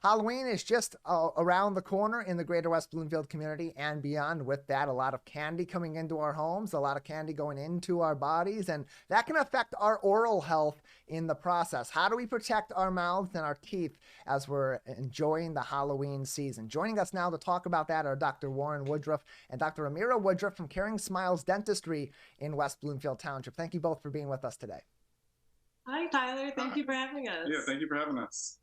Halloween is just around the corner in the greater West Bloomfield community and beyond. With that, a lot of candy coming into our homes, a lot of candy going into our bodies, and that can affect our oral health in the process. How do we protect our mouths and our teeth as we're enjoying the Halloween season? Joining us now to talk about that are Dr. Warren Woodruff and Dr. Amira Woodruff from Caring Smiles Dentistry in West Bloomfield Township. Thank you both for being with us today. Hi, Tyler. Thank you for having us. Yeah, thank you for having us.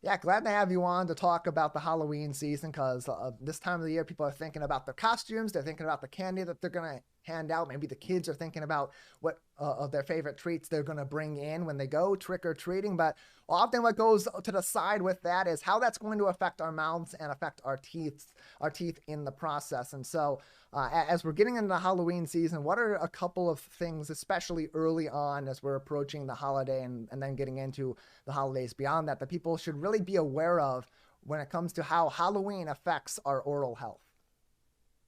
Yeah, glad to have you on to talk about the Halloween season because this time of the year, people are thinking about their costumes. They're thinking about the candy that they're going to hand out. Maybe the kids are thinking about what of their favorite treats they're going to bring in when they go trick-or-treating. But often what goes to the side with that is how that's going to affect our mouths and affect our teeth in the process. And so as we're getting into the Halloween season, what are a couple of things, especially early on as we're approaching the holiday and then getting into the holidays beyond that people should really be aware of when it comes to how Halloween affects our oral health?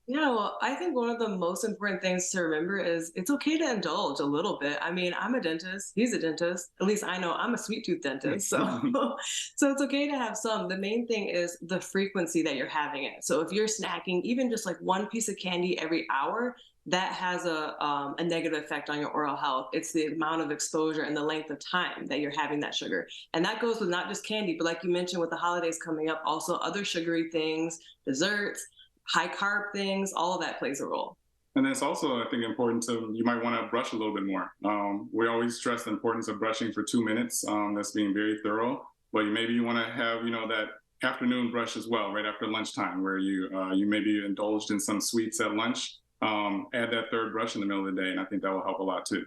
Yeah, well, I think one of the most important things to remember is it's okay to indulge a little bit. I mean, I'm a dentist, he's a dentist. At least I know I'm a sweet tooth dentist. So so it's okay to have some. The main thing is the frequency that you're having it. So if you're snacking even just like one piece of candy every hour, that has a negative effect on your oral health. It's the amount of exposure and the length of time that you're having that sugar. And that goes with not just candy, but like you mentioned with the holidays coming up, also other sugary things, desserts, high carb things, all of that plays a role. And it's also, I think, important you might want to brush a little bit more. We always stress the importance of brushing for 2 minutes. That's being very thorough. But maybe you want to have, that afternoon brush as well, right after lunchtime, where you maybe indulged in some sweets at lunch. Add that third brush in the middle of the day, and I think that will help a lot too.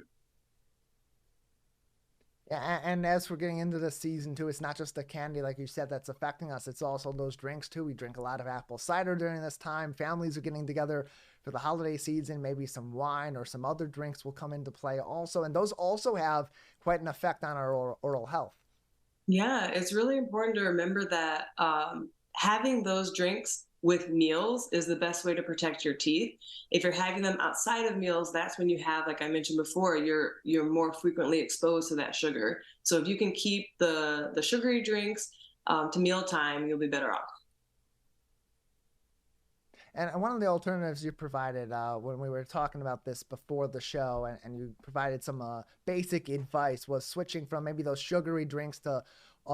Yeah, and as we're getting into this season too, it's not just the candy, like you said, that's affecting us. It's also those drinks too. We drink a lot of apple cider during this time. Families are getting together for the holiday season. Maybe some wine or some other drinks will come into play also. And those also have quite an effect on our oral health. Yeah, it's really important to remember that having those drinks with meals is the best way to protect your teeth. If you're having them outside of meals, that's when you have, like I mentioned before, you're more frequently exposed to that sugar. So if you can keep the sugary drinks to mealtime, you'll be better off. And one of the alternatives you provided when we were talking about this before the show, and you provided some basic advice, was switching from maybe those sugary drinks to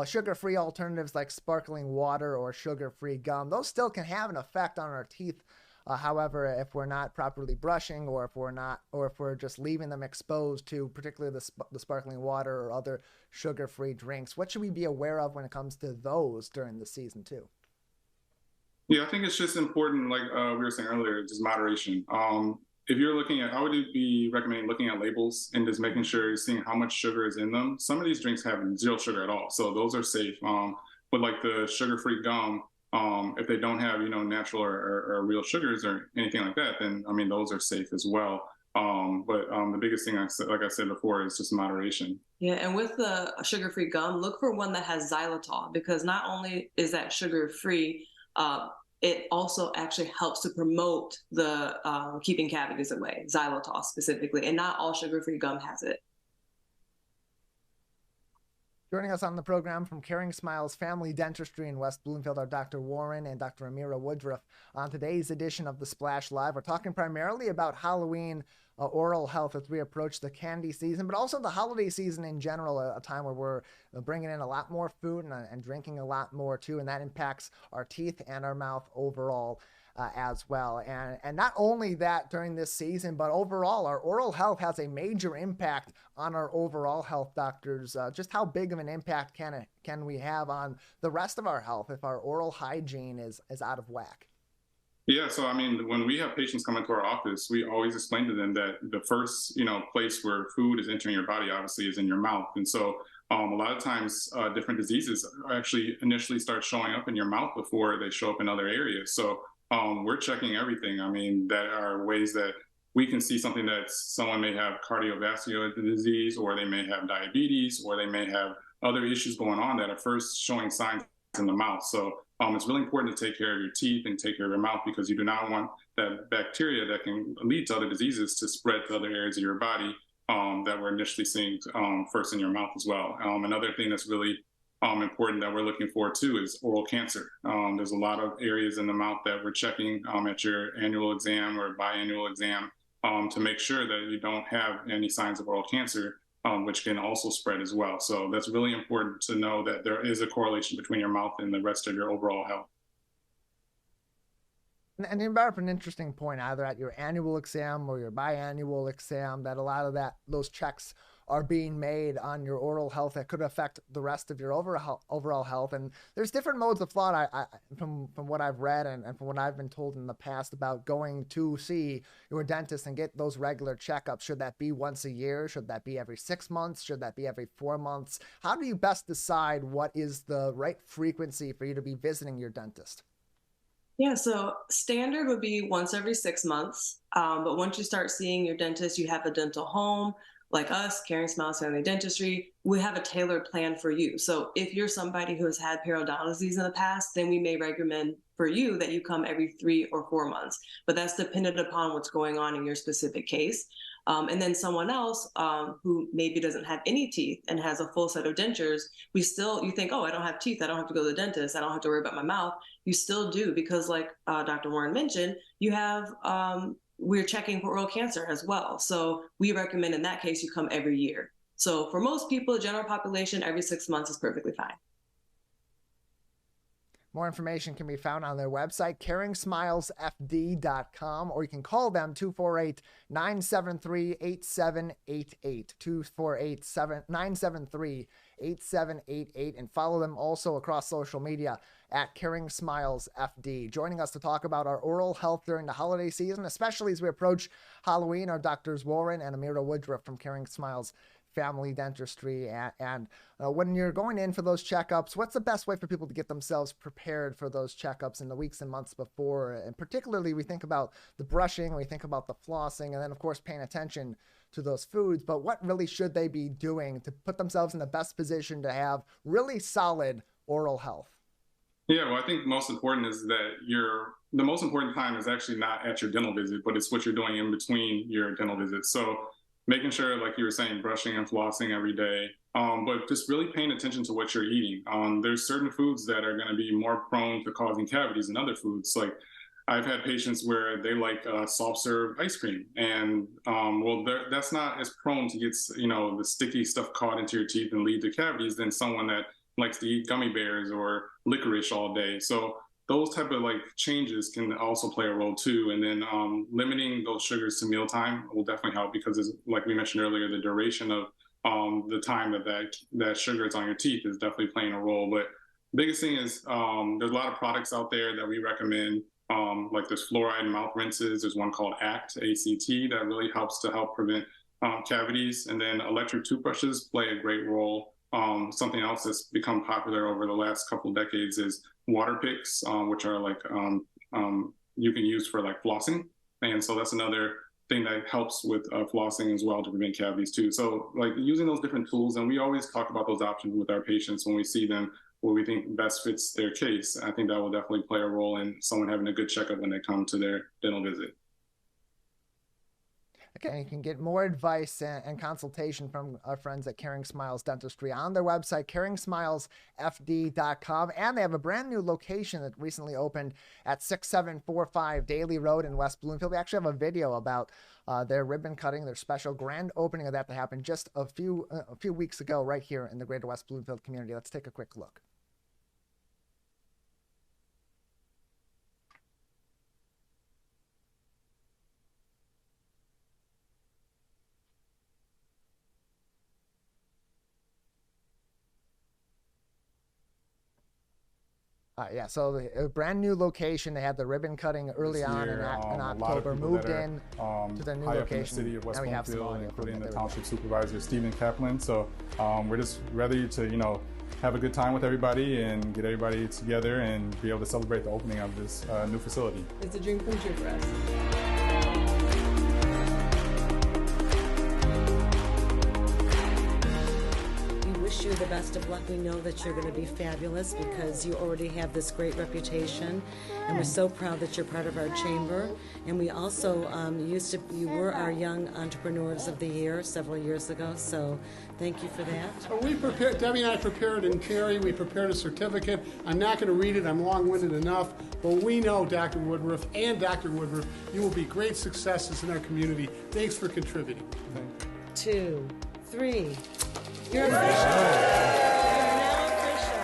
sugar-free alternatives like sparkling water or sugar-free gum. Those still can have an effect on our teeth. However, if we're not properly brushing, or if we're just leaving them exposed to particularly the sparkling water or other sugar-free drinks, what should we be aware of when it comes to those during the season too? Yeah, I think it's just important, like we were saying earlier, just moderation. If you're looking at, I would be recommending looking at labels and just making sure you're seeing how much sugar is in them. Some of these drinks have zero sugar at all, so those are safe. But like the sugar-free gum, if they don't have, natural or real sugars or anything like that, then I mean, those are safe as well. But the biggest thing, like I said before, is just moderation. Yeah, and with the sugar-free gum, look for one that has xylitol, because not only is that sugar-free, it also actually helps to promote the keeping cavities away, xylitol specifically, and not all sugar-free gum has it. Joining us on the program from Caring Smiles Family Dentistry in West Bloomfield are Dr. Warren and Dr. Amira Woodruff. On today's edition of the Splash Live, we're talking primarily about Halloween oral health as we approach the candy season, but also the holiday season in general, a time where we're bringing in a lot more food and drinking a lot more too, and that impacts our teeth and our mouth overall. As well. And not only that during this season, but overall, our oral health has a major impact on our overall health, doctors. Just how big of an impact can we have on the rest of our health if our oral hygiene is out of whack? Yeah, so I mean, when we have patients come into our office, we always explain to them that the first, place where food is entering your body, obviously, is in your mouth. And so a lot of times, different diseases actually initially start showing up in your mouth before they show up in other areas. So we're checking everything. I mean, there are ways that we can see something that someone may have cardiovascular disease, or they may have diabetes, or they may have other issues going on that are first showing signs in the mouth. So it's really important to take care of your teeth and take care of your mouth, because you do not want that bacteria that can lead to other diseases to spread to other areas of your body that we're initially seeing first in your mouth as well. Another thing that's really important that we're looking for too is oral cancer. There's a lot of areas in the mouth that we're checking at your annual exam or biannual exam to make sure that you don't have any signs of oral cancer, which can also spread as well. So that's really important to know that there is a correlation between your mouth and the rest of your overall health. And you brought up an interesting point, either at your annual exam or your biannual exam, that a lot of those checks are being made on your oral health that could affect the rest of your overall health. And there's different modes of thought from what I've read and from what I've been told in the past about going to see your dentist and get those regular checkups. Should that be once a year? Should that be every 6 months? Should that be every 4 months? How do you best decide what is the right frequency for you to be visiting your dentist? Yeah, so standard would be once every 6 months. But once you start seeing your dentist, you have a dental home. Like us, Caring Smiles Family Dentistry, we have a tailored plan for you. So if you're somebody who has had periodontoses in the past, then we may recommend for you that you come every 3 or 4 months. But that's dependent upon what's going on in your specific case. And then someone else who maybe doesn't have any teeth and has a full set of dentures, you think, oh, I don't have teeth, I don't have to go to the dentist, I don't have to worry about my mouth. You still do, because like Dr. Warren mentioned, you have we're checking for oral cancer as well. So we recommend in that case, you come every year. So for most people, general population, every 6 months is perfectly fine. More information can be found on their website, caringsmilesfd.com, or you can call them 248-973-8788, 248-973-8788, and follow them also across social media at Caring Smiles FD. Joining us to talk about our oral health during the holiday season, especially as we approach Halloween, are Doctors Warren and Amira Woodruff from Caring Smiles Family Dentistry. And when you're going in for those checkups, what's the best way for people to get themselves prepared for those checkups in the weeks and months before? And particularly, we think about the brushing, we think about the flossing, and then of course paying attention to those foods. But what really should they be doing to put themselves in the best position to have really solid oral health? Yeah, well, I think most important is that the most important time is actually not at your dental visit, but it's what you're doing in between your dental visits. So making sure, like you were saying, brushing and flossing every day, but just really paying attention to what you're eating. There's certain foods that are going to be more prone to causing cavities than other foods. Like I've had patients where they like soft serve ice cream, and that's not as prone to get the sticky stuff caught into your teeth and lead to cavities than someone that likes to eat gummy bears or licorice all day. So those type of changes can also play a role too. And then limiting those sugars to mealtime will definitely help, because like we mentioned earlier, the duration of the time that sugar is on your teeth is definitely playing a role. But the biggest thing is there's a lot of products out there that we recommend. Like there's fluoride mouth rinses. There's one called ACT, A-C-T, that really helps to help prevent cavities. And then electric toothbrushes play a great role. Something else that's become popular over the last couple of decades is water picks, which are you can use for flossing. And so that's another thing that helps with flossing as well to prevent cavities too. So using those different tools, and we always talk about those options with our patients when we see them, what we think best fits their case. I think that will definitely play a role in someone having a good checkup when they come to their dental visit. Okay, you can get more advice and consultation from our friends at Caring Smiles Dentistry on their website, caringsmilesfd.com. And they have a brand new location that recently opened at 6745 Daly Road in West Bloomfield. We actually have a video about their ribbon cutting, their special grand opening of that happened just a few weeks ago right here in the greater West Bloomfield community. Let's take a quick look. Yeah, so a brand new location. They had the ribbon cutting early on in October, moved in to the new location. In the city of West now we have some Bloomfield, audio, including the township supervisor, Stephen Kaplan. So we're just ready to, have a good time with everybody and get everybody together and be able to celebrate the opening of this new facility. It's a dream come true for us. We wish you the the best of luck. We know that you're going to be fabulous because you already have this great reputation, and we're so proud that you're part of our chamber. And we also you were our Young Entrepreneurs of the Year several years ago, so thank you for that. We prepared, Debbie and I prepared in Cary, we prepared a certificate. I'm not going to read it, I'm long-winded enough, but we know, Dr. Woodruff and Dr. Woodruff, you will be great successes in our community. Thanks for contributing. 2, 3. You're official. You're now official.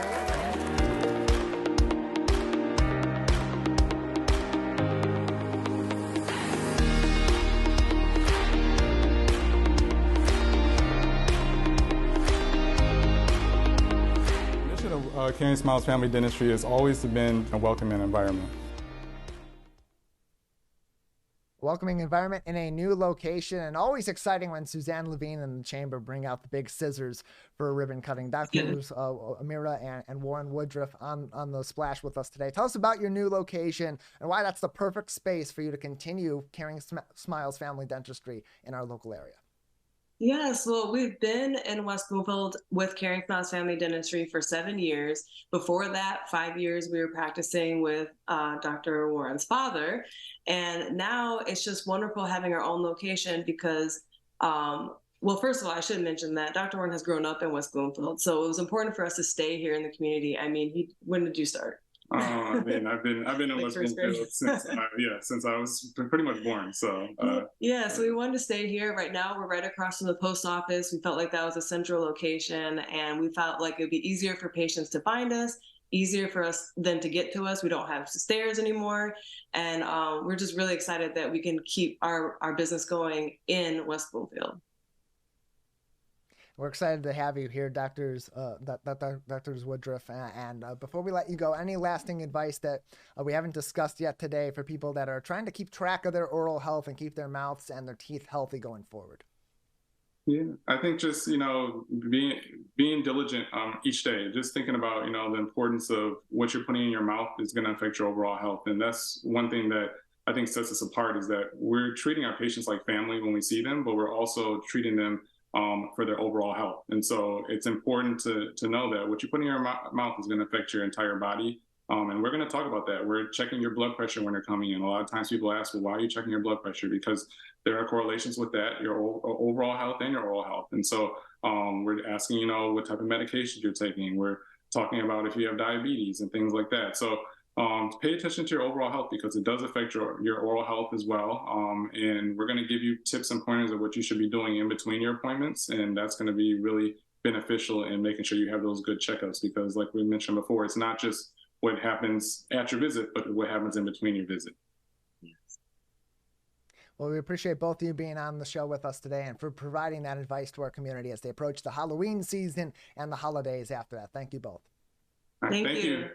The mission of Caring Smiles Family Dentistry has always been a welcoming environment. Welcoming environment in a new location, and always exciting when Suzanne Levine and the chamber bring out the big scissors for ribbon cutting. Doctors Amira and Warren Woodruff on the splash with us today. Tell us about your new location and why that's the perfect space for you to continue Caring Smiles Family Dentistry in our local area. Yes, well, we've been in West Bloomfield with Caring Smiles Family Dentistry for 7 years. Before that, 5 years, we were practicing with Dr. Warren's father. And now it's just wonderful having our own location because, well, first of all, I should mention that Dr. Warren has grown up in West Bloomfield. So it was important for us to stay here in the community. I mean, when did you start? I mean, I've been in West Bloomfield since I was pretty much born. So so we wanted to stay here. Right now, we're right across from the post office. We felt like that was a central location, and we felt like it'd be easier for patients to find us, easier for us than to get to us. We don't have stairs anymore, and we're just really excited that we can keep our business going in West Bloomfield. We're excited to have you here, Doctors Woodruff. And before we let you go, any lasting advice that we haven't discussed yet today for people that are trying to keep track of their oral health and keep their mouths and their teeth healthy going forward? Yeah, I think just, being diligent each day, just thinking about, the importance of what you're putting in your mouth is going to affect your overall health. And that's one thing that I think sets us apart, is that we're treating our patients like family when we see them, but we're also treating them for their overall health. And so it's important to know that what you put in your mouth is going to affect your entire body. And we're going to talk about that. We're checking your blood pressure when you're coming in. A lot of times people ask, well, why are you checking your blood pressure? Because there are correlations with that, your overall health and your oral health. And so we're asking, what type of medications you're taking. We're talking about if you have diabetes and things like that. So pay attention to your overall health, because it does affect your oral health as well. And we're going to give you tips and pointers of what you should be doing in between your appointments. And that's going to be really beneficial in making sure you have those good checkups, because like we mentioned before, it's not just what happens at your visit, but what happens in between your visit. Well, we appreciate both of you being on the show with us today and for providing that advice to our community as they approach the Halloween season and the holidays after that. Thank you both. Thank you.